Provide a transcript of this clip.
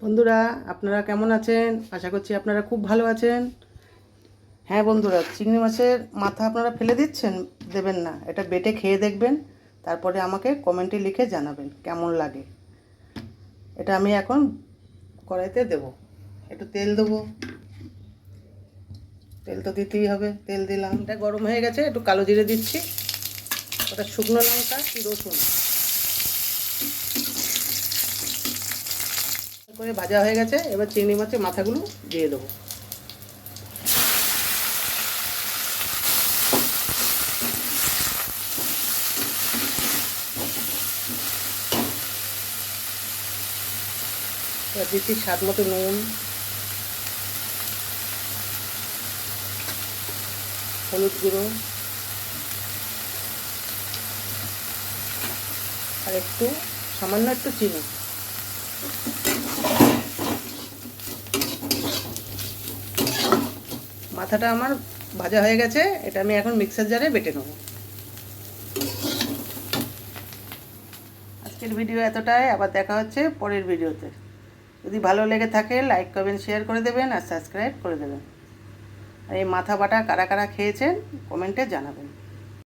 বন্ধুরা, আপনারা কেমন আছেন? আশা করছি আপনারা খুব ভালো আছেন। হ্যাঁ বন্ধুরা, চিংড়ি মাছের মাথা আপনারা ফেলে দিচ্ছেন, দেবেন না। এটা বেটে খেয়ে দেখবেন, তারপরে আমাকে কমেন্টে লিখে জানাবেন কেমন লাগে। এটা আমি এখন কড়াইতে দেব। একটু তেল দেবো, তেল তো দিতেই হবে। তেল দিলাম, এটা গরম হয়ে গেছে। একটু কালো জিরে দিচ্ছি, ওটা শুকনো লঙ্কা কি রসুন করে ভাজা হয়ে গেছে। এবার চিংড়ি মাছের মাথাগুলো দিয়ে দেবো। এবার দিচ্ছি স্বাদ মতো নুন, হলুদ গুঁড়ো আর একটু সামান্য একটু চিনি। মাথাটা আমার ভাজা হয়ে গেছে। এটা আমি এখন মিক্সার জারে বেটে নেব। আজকের ভিডিও এতটাই। আবার দেখা হচ্ছে পরের ভিডিওতে। যদি ভালো লেগে থাকে লাইক করবেন, শেয়ার করে দেবেন আর সাবস্ক্রাইব করে দেবেন। আর এই মাথা বাটা কারা কারা খেয়েছেন কমেন্টে জানাবেন।